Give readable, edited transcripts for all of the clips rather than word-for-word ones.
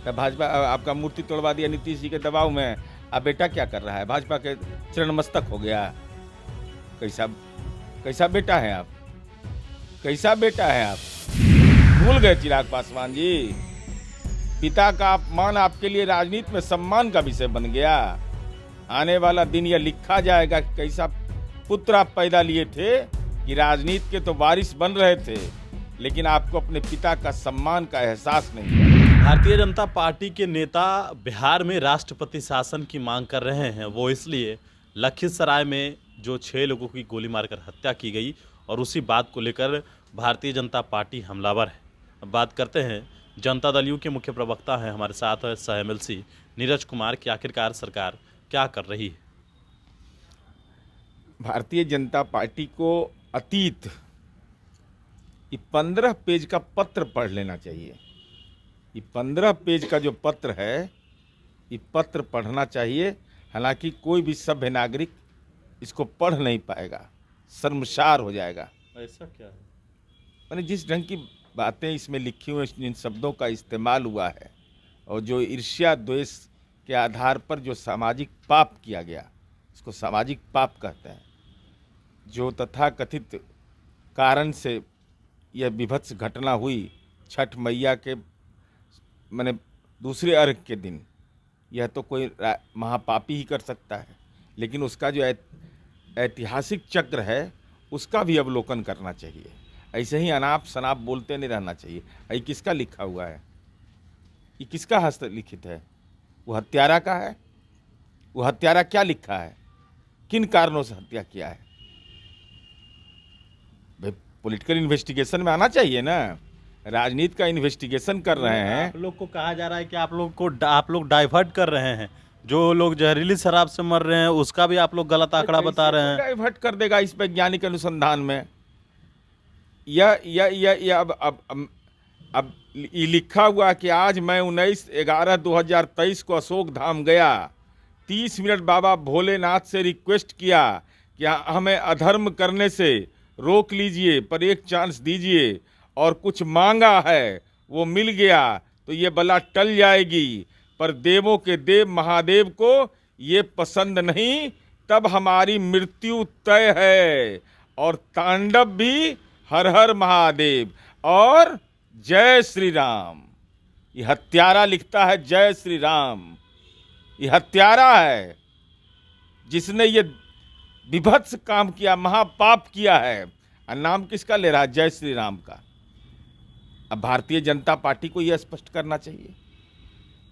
तो भाजपा आपका मूर्ति तोड़वा दिया नीतीश जी के दबाव में। अब बेटा क्या कर रहा है? भाजपा के चरण मस्तक हो गया। कैसा कैसा बेटा है आप? कैसा बेटा है आप? भूल गए चिराग पासवान जी? पिता का अपमान आपके लिए राजनीति में सम्मान का विषय बन गया। आने वाला दिन यह लिखा जाएगा कि कैसा पुत्र आप पैदा लिए थे कि राजनीति के तो वारिस बन रहे थे, लेकिन आपको अपने पिता का सम्मान का एहसास नहीं है। भारतीय जनता पार्टी के नेता बिहार में राष्ट्रपति शासन की मांग कर रहे हैं। वो इसलिए लखीसराय में जो 6 लोगों की गोली मारकर हत्या की गई और उसी बात को लेकर भारतीय जनता पार्टी हमलावर है। अब बात करते हैं जनता दल यू के मुख्य प्रवक्ता हैं हमारे साथ सह एमएलसी नीरज कुमार की आखिरकार सरकार क्या कर रही है। भारतीय जनता पार्टी को अतीत ये 15 पेज का पत्र पढ़ लेना चाहिए। ये 15 पेज का जो पत्र है, ये पत्र पढ़ना चाहिए। हालांकि कोई भी सभ्य नागरिक इसको पढ़ नहीं पाएगा, शर्मसार हो जाएगा। ऐसा क्या है? मैंने जिस ढंग की बातें इसमें लिखी हुई, जिन शब्दों का इस्तेमाल हुआ है और जो ईर्ष्या द्वेष के आधार पर जो सामाजिक पाप किया गया, इसको सामाजिक पाप कहते हैं। जो तथाकथित कारण से यह विभत्स घटना हुई छठ मैया के मैंने दूसरे अर्घ के दिन, यह तो कोई महापापी ही कर सकता है, लेकिन उसका जो ऐतिहासिक चक्र है उसका भी अवलोकन करना चाहिए। ऐसे ही अनाप शनाप बोलते नहीं रहना चाहिए। ये किसका लिखा हुआ है? ये किसका हस्तलिखित है? वो हत्यारा का है। वो हत्यारा क्या लिखा है? किन कारणों से हत्या किया है? भाई पॉलिटिकल इन्वेस्टिगेशन में आना चाहिए ना। राजनीति का इन्वेस्टिगेशन कर रहे हैं। आप लोग को कहा जा रहा है कि आप लोग डाइवर्ट कर रहे हैं। जो लोग जहरीली शराब से मर रहे हैं उसका भी आप लोग गलत आंकड़ा बता रहे हैं। डाइवर्ट कर देगा इस वैज्ञानिक अनुसंधान में? यह अब ये लिखा हुआ कि आज मैं 19/11/2023 को अशोक धाम गया। 30 मिनट बाबा भोलेनाथ से रिक्वेस्ट किया कि हमें अधर्म करने से रोक लीजिए, पर एक चांस दीजिए, और कुछ मांगा है वो मिल गया तो ये बला टल जाएगी। पर देवों के देव महादेव को ये पसंद नहीं, तब हमारी मृत्यु तय है। और तांडव भी हर हर महादेव और जय श्री राम। ये हत्यारा लिखता है जय श्री राम। ये हत्यारा है जिसने ये विभत्स काम किया, महापाप किया है। और नाम किसका ले रहा है? जय श्री राम का। अब भारतीय जनता पार्टी को यह स्पष्ट करना चाहिए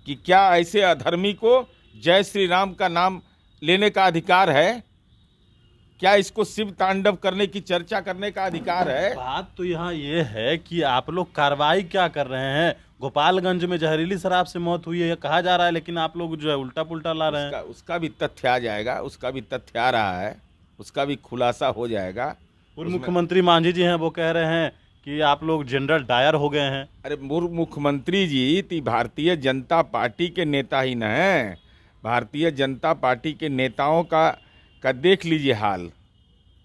कि क्या ऐसे अधर्मी को जय श्री राम का नाम लेने का अधिकार है? क्या इसको शिव तांडव करने की चर्चा करने का अधिकार है? बात तो यहाँ ये है कि आप लोग कार्रवाई क्या कर रहे हैं। गोपालगंज में जहरीली शराब से मौत हुई है ये कहा जा रहा है, लेकिन आप लोग जो है उल्टा पुल्टा ला रहे हैं। उसका भी तथ्य आ जाएगा, उसका भी तथ्य आ रहा है, उसका भी खुलासा हो जाएगा। पूर्व मुख्यमंत्री मांझी जी हैं, वो कह रहे हैं कि आप लोग जनरल डायर हो गए हैं। अरे पूर्व मुख्यमंत्री जी ती भारतीय जनता पार्टी के नेता ही न हैं। भारतीय जनता पार्टी के नेताओं का देख लीजिए हाल।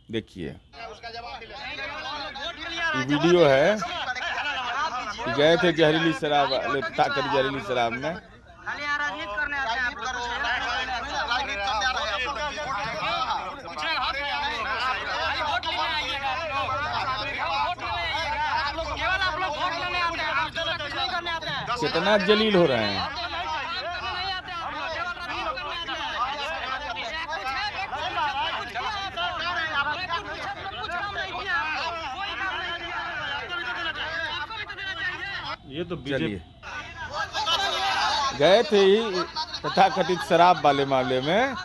देखिए ये वीडियो है, गए थे जहरीली शराब ताकत जहरीली शराब में। कितना जलील हो रहे हैं। ये तो बीजेपी गए थे ही तथाकथित शराब वाले मामले में।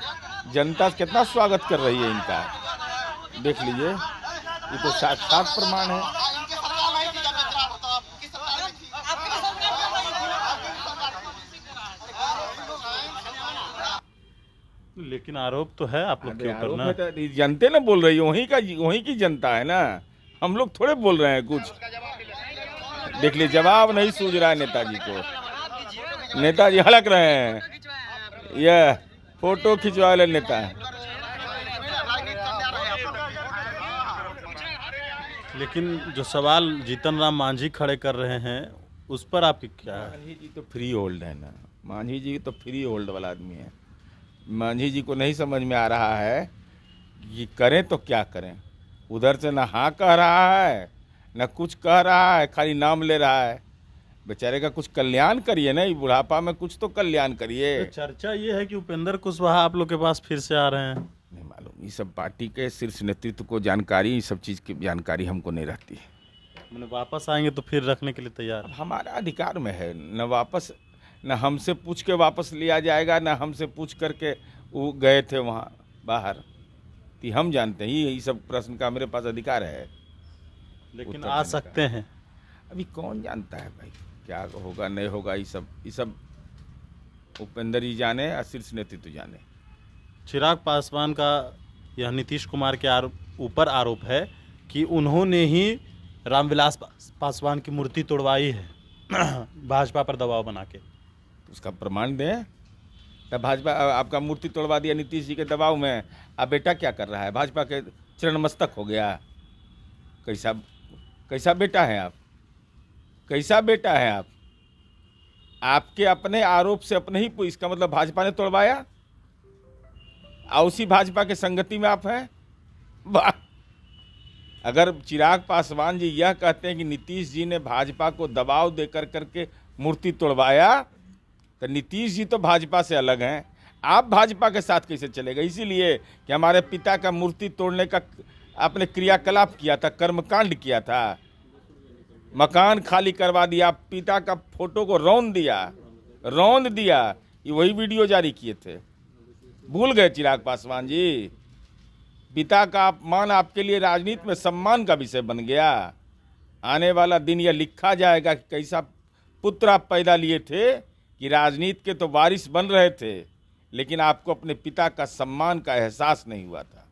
जनता कितना स्वागत कर रही है इनका, देख लीजिए। ये तो साक्षात प्रमाण है। लेकिन आरोप तो है आप लोग क्यों करना? तो जनते ना बोल रही है, वहीं की जनता है ना। हम लोग थोड़े बोल रहे हैं कुछ। देख लीजिए, जवाब नहीं सूझ रहा है नेताजी को। नेताजी हड़क रहे हैं। यह फोटो खिंचवा वाले नेता है। लेकिन जो सवाल जीतन राम मांझी खड़े कर रहे हैं उस पर आपकी क्या है? मांझी जी तो फ्री होल्ड है ना, मांझी जी तो फ्री होल्ड वाला आदमी है। मांझी जी को नहीं समझ में आ रहा है कि करें तो क्या करें। उधर से ना हाँ कह रहा है, ना कुछ कह रहा है, खाली नाम ले रहा है। बेचारे का कुछ कल्याण करिए ना, ये बुढ़ापा में कुछ तो कल्याण करिए। तो चर्चा ये है कि उपेंद्र कुशवाहा आप लोग के पास फिर से आ रहे हैं। नहीं मालूम, ये सब पार्टी के शीर्ष नेतृत्व को जानकारी, ये सब चीज़ की जानकारी हमको नहीं रहती है। मैंने वापस आएंगे तो फिर रखने के लिए तैयार अब हैं। हमारा अधिकार में है, न वापस, न हमसे पूछ के वापस लिया जाएगा, न हमसे पूछ करके वो गए थे वहाँ बाहर। कि हम जानते हैं, ये सब प्रश्न का मेरे पास अधिकार है। लेकिन उत्तर आ देने का। सकते हैं। अभी कौन जानता है भाई, क्या होगा नहीं होगा, ये सब उपेंद्र जी जाने या शीर्ष नेतृत्व जाने। चिराग पासवान का यह नीतीश कुमार के ऊपर आरोप है कि उन्होंने ही रामविलास पासवान की मूर्ति तोड़वाई है भाजपा पर दबाव बना के। उसका प्रमाण दें। तब भाजपा आपका मूर्ति तोड़वा दिया नीतीश जी के दबाव में, अब बेटा क्या कर रहा है, भाजपा के चरण मस्तक हो गया। कैसा बेटा है आप, कैसा बेटा है आप? आपके अपने आरोप से अपने ही, इसका मतलब भाजपा ने तोड़वाया और उसी भाजपा के संगति में आप हैं। वाह! अगर चिराग पासवान जी यह कहते हैं कि नीतीश जी ने भाजपा को दबाव देकर करके मूर्ति तोड़वाया, तो नीतीश जी तो भाजपा से अलग हैं। आप भाजपा के साथ कैसे चलेगा? इसीलिए कि हमारे पिता का मूर्ति तोड़ने का आपने क्रियाकलाप किया था, कर्मकांड किया था, मकान खाली करवा दिया, पिता का फोटो को रौंद दिया। ये वही वीडियो जारी किए थे। भूल गए चिराग पासवान जी? पिता का अपमान आपके लिए राजनीति में सम्मान का विषय बन गया। आने वाला दिन यह लिखा जाएगा कि कैसा पुत्र आप पैदा लिए थे, कि राजनीति के तो वारिस बन रहे थे, लेकिन आपको अपने पिता का सम्मान का एहसास नहीं हुआ था।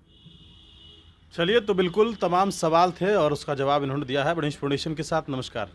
चलिए, तो बिल्कुल तमाम सवाल थे और उसका जवाब इन्होंने दिया है। बड़ी फाउंडेशन के साथ नमस्कार।